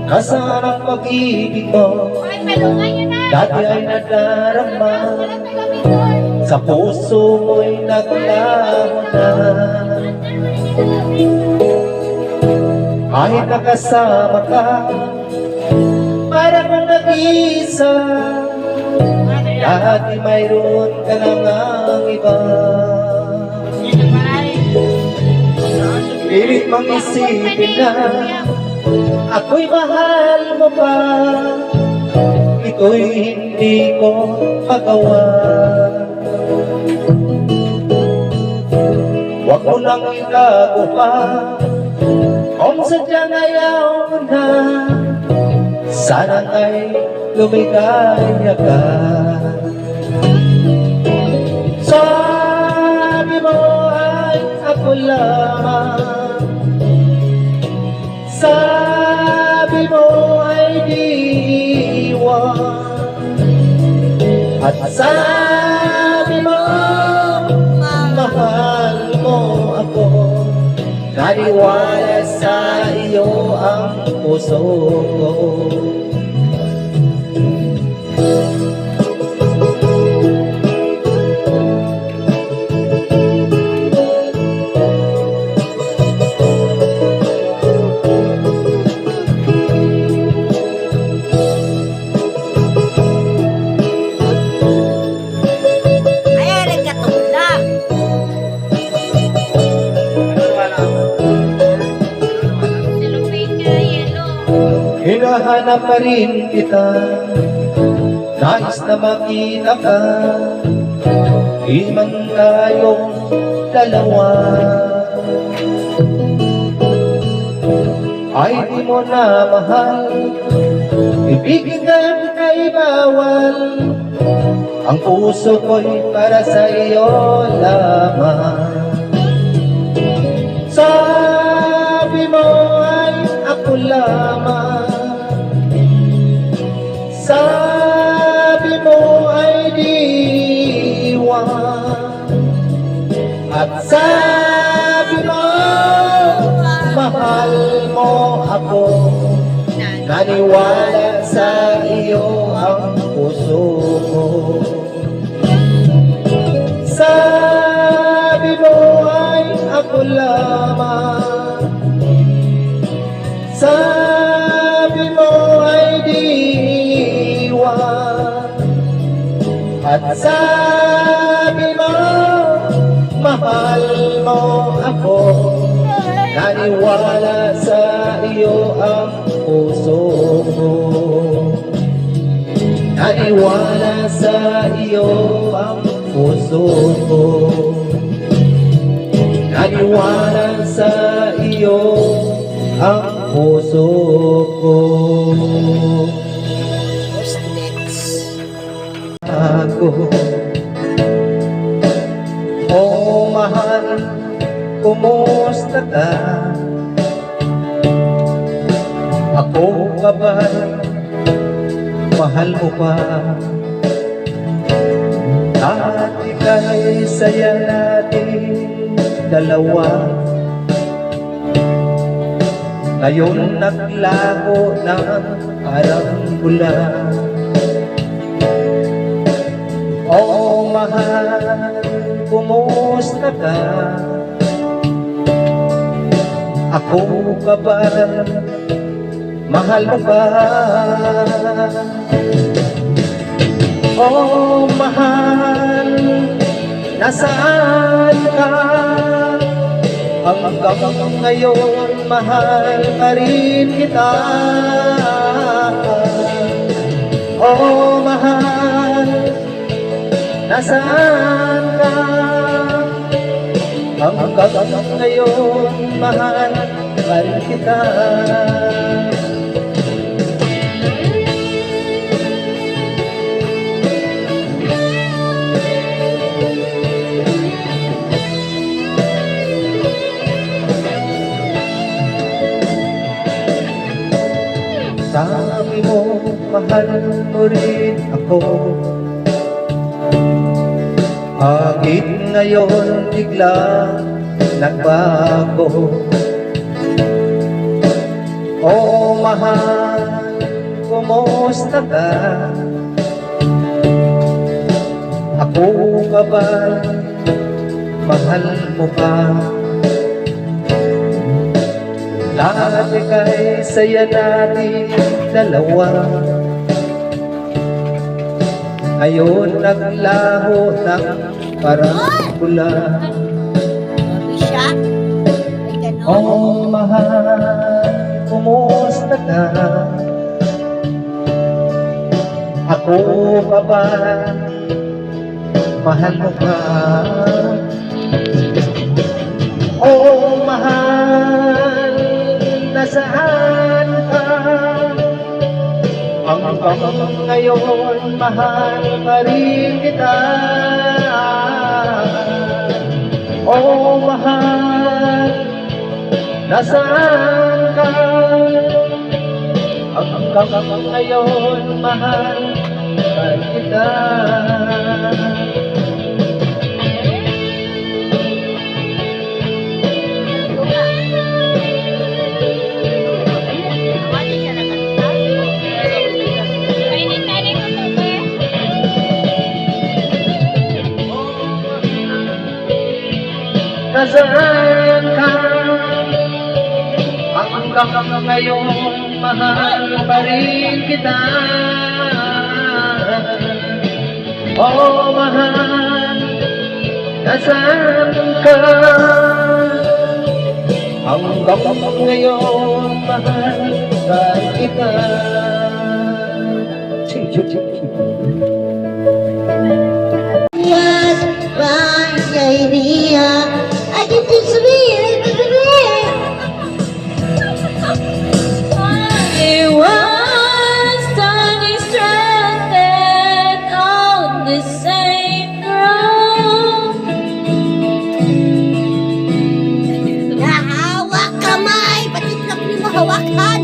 Nasaan ang pag-ibig mo? Dati ay nadarama, sa puso mo'y naglaho na. Kahit nakasama ka, parang nag-iisa. Dati mayroon ka lang ang iba. Pilit mong isipin na ako'y mahal mo pa. Ito'y hindi ko magawa. Huwag mo lang itago pa kung sadyang ayaw mo na. Sana ay lumigaya ka. Sabi mo ay ako lamang, sabi mo ay di iwan, at sabi mo mahal mo ako. Naniwala sa iyo ang puso ko. Hinahanap pa rin kita, nais na makita ka. Di man tayong dalawa, ay di mo na mahal. Ibigin kay bawal, ang puso ko'y para sa iyo lamang. Sabi mo ay ako lamang, sabi mo ay di iwan, at sabi mo mahal mo ako. Naniwala sa iyo ang puso ko. Sabi mo ay ako lamang, sabi mo ay di iwan, at sabi mo mahal mo ako. Naniwala sa iyo ang puso ko. Naniwala sa iyo ang puso ko. Naniwala sa iyo ang puso ko. Ako, oh mahal, kumusta ka? Ako ka ba? Mahal mo pa? Dati ka'y saya natin dalawa, ngayon naglago ng parang bula. Oh mahal, kumusta ka? Ako ka ba? Mahal mo ba? Oh mahal, nasaan ka? Hanggang ngayon mahal pa rin kita. Oh mahal, nasaan ka? Hanggang ngayon mahal pa rin kita. Sabi mo, mahal mo rin ako. Bakit ngayon bigla nagbago? Oh mahal, kumusta ka? Ako ka ba? Mahal mo pa? Dati kay saya natin dalawa, ngayon naglaho ng parang pula. Siya? Ay, ganon. Oh mahal, kumusta ka? Ako pa ba? Mahal mo pa? Oh mahal, nasaan ka? Hanggang ngayon mahal pa rin kita. Oh mahal, nasaan ka? Hanggang ngayon mahal pa rin kita. Nasaan ka? Hanggang ngayon mahal pa rin kita. Oh mahal, nasaan ka? Hanggang ngayon mahal pa rin kita. Was my idea. I get to sweet. It was standing stranded on the same road. Nahawak kamay. Ba't lang mo mahawakan?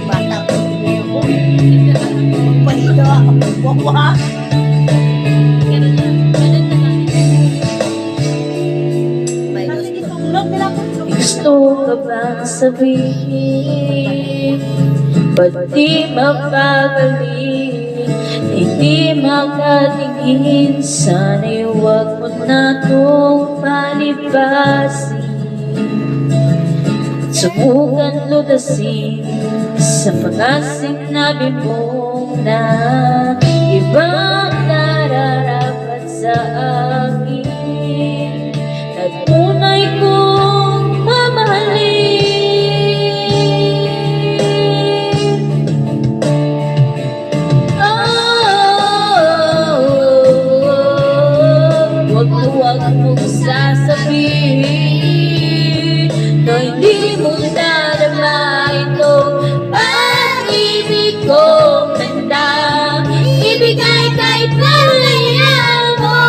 Bata ko. Palido. Wawa. Gusto ka bang sabihin? Ba't di mapagaling? Hindi makatingin. Sana'y huwag mo na itong palibasin. Subukan lutasin sa mga sinabi mo na ibang nararapat sa akin na tunay kong mamahalin. Huwag mong sasabihin na hindi mo nadama itong pag-ibig kong nandang ibigay kahit malayan mo.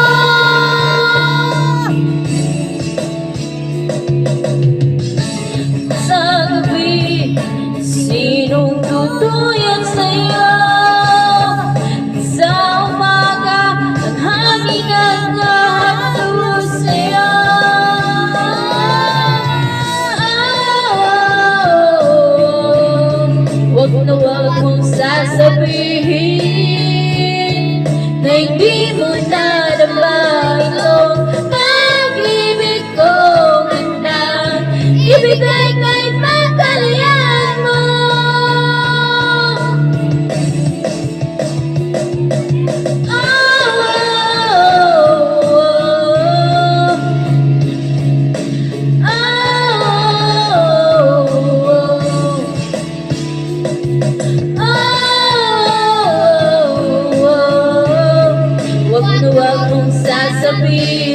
Sa gabi, sinong tutuyan sa'yo? Sa umaga, ang hangin ang naghahatid sa'yo. Huwag mong sasabihin na hindi mo nadama itong pag-ibig kong handang ibigay kahit magkalayan mo. Huwag mong sasabihin